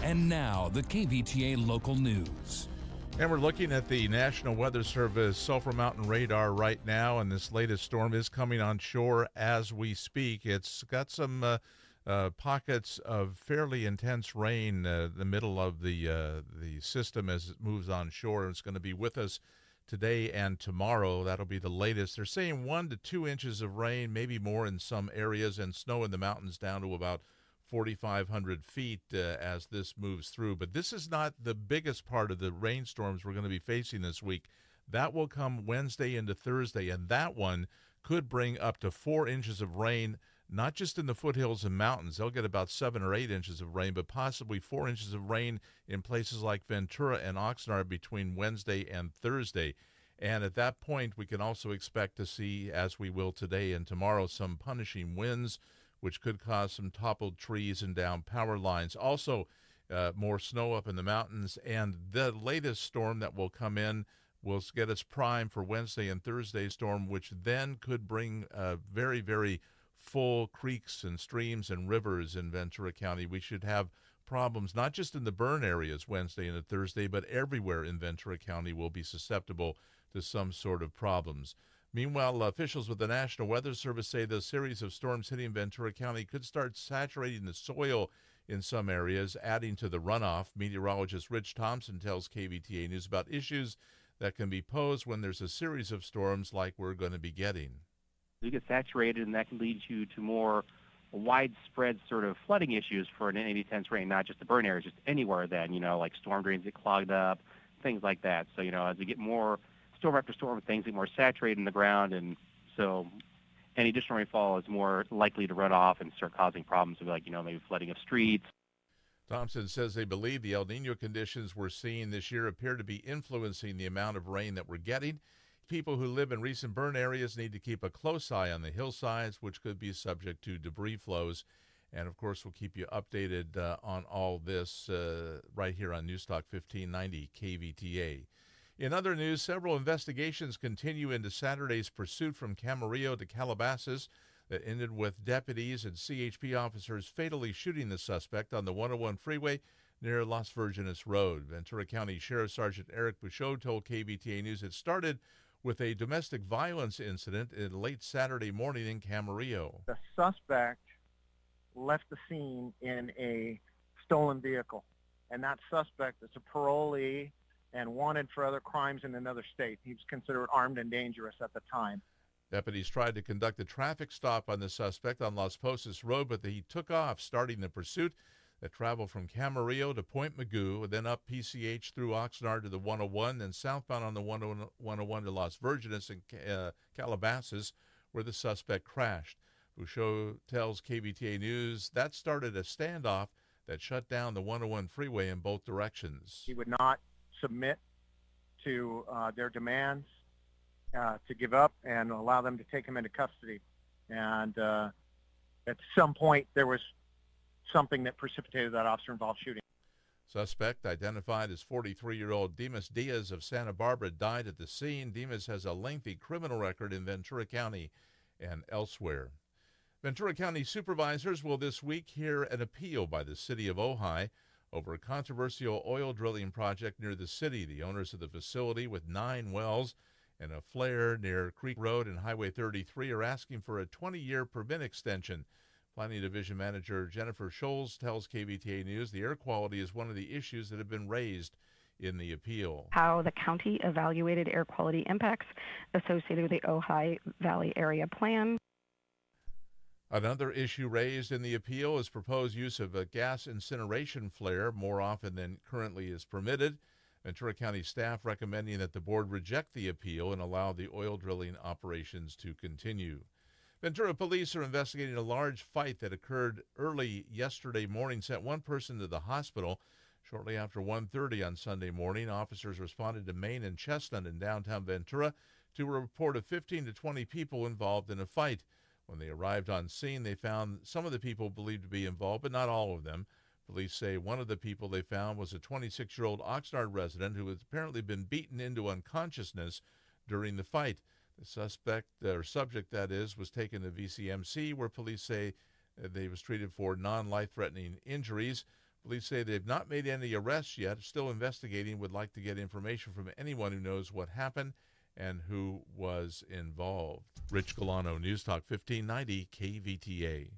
And now, the KVTA local news. And we're looking at the National Weather Service Sulphur Mountain radar right now, and this latest storm is coming on shore as we speak. It's got some pockets of fairly intense rain the middle of the system as it moves on shore. It's going to be with us today and tomorrow. That'll be the latest. They're saying 1 to 2 inches of rain, maybe more in some areas, and snow in the mountains down to about 4,500 feet as this moves through. But this is not the biggest part of the rainstorms we're going to be facing this week. That will come Wednesday into Thursday, and that one could bring up to 4 inches of rain, not just in the foothills and mountains. They'll get about 7 or 8 inches of rain, but possibly 4 inches of rain in places like Ventura and Oxnard between Wednesday and Thursday. And at that point, we can also expect to see, as we will today and tomorrow, some punishing winds, which could cause some toppled trees and down power lines. Also, more snow up in the mountains. And the latest storm that will come in will get us primed for Wednesday and Thursday storm, which then could bring very, very full creeks and streams and rivers in Ventura County. We should have problems not just in the burn areas Wednesday and Thursday, but everywhere in Ventura County will be susceptible to some sort of problems. Meanwhile, officials with the National Weather Service say the series of storms hitting Ventura County could start saturating the soil in some areas, adding to the runoff. Meteorologist Rich Thompson tells KVTA News about issues that can be posed when there's a series of storms like we're going to be getting. You get saturated, and that can lead you to more widespread sort of flooding issues for any intense rain, not just the burn areas, just anywhere then, like storm drains get clogged up, things like that. So, as we get more storm after storm, things get more saturated in the ground, and so any additional rainfall is more likely to run off and start causing problems like, maybe flooding of streets. Thompson says they believe the El Nino conditions we're seeing this year appear to be influencing the amount of rain that we're getting. People who live in recent burn areas need to keep a close eye on the hillsides, which could be subject to debris flows. And, of course, we'll keep you updated on all this right here on Newstalk 1590 KVTA. In other news, several investigations continue into Saturday's pursuit from Camarillo to Calabasas that ended with deputies and CHP officers fatally shooting the suspect on the 101 freeway near Las Virgenes Road. Ventura County Sheriff Sergeant Eric Bouchot told KVTA News it started with a domestic violence incident in late Saturday morning in Camarillo. The suspect left the scene in a stolen vehicle, and that suspect is a parolee and wanted for other crimes in another state. He was considered armed and dangerous at the time. Deputies tried to conduct a traffic stop on the suspect on Las Posas Road, but he took off, starting the pursuit that traveled from Camarillo to Point Mugu, then up PCH through Oxnard to the 101, then southbound on the 101 to Las Virgenes and Calabasas, where the suspect crashed. Bouchot tells KVTA News that started a standoff that shut down the 101 freeway in both directions. He would not submit to their demands to give up and allow them to take him into custody. And at some point, there was something that precipitated that officer-involved shooting. Suspect, identified as 43-year-old Dimas Diaz of Santa Barbara, died at the scene. Dimas has a lengthy criminal record in Ventura County and elsewhere. Ventura County supervisors will this week hear an appeal by the city of Ojai over a controversial oil drilling project near the city. The owners of the facility, with 9 wells and a flare near Creek Road and Highway 33, are asking for a 20-year permit extension. Planning Division Manager Jennifer Scholes tells KVTA News the air quality is one of the issues that have been raised in the appeal. How the county evaluated air quality impacts associated with the Ojai Valley Area Plan. Another issue raised in the appeal is proposed use of a gas incineration flare more often than currently is permitted. Ventura County staff recommending that the board reject the appeal and allow the oil drilling operations to continue. Ventura police are investigating a large fight that occurred early yesterday morning, sent one person to the hospital. Shortly after 1:30 on Sunday morning, officers responded to Main and Chestnut in downtown Ventura to a report of 15 to 20 people involved in a fight. When they arrived on scene, they found some of the people believed to be involved, but not all of them. Police say one of the people they found was a 26-year-old Oxnard resident who had apparently been beaten into unconsciousness during the fight. The subject, that is, was taken to VCMC, where police say they was treated for non-life-threatening injuries. Police say they've not made any arrests yet, still investigating, would like to get information from anyone who knows what happened and who was involved. Rich Gualano, Newstalk 1590 KVTA.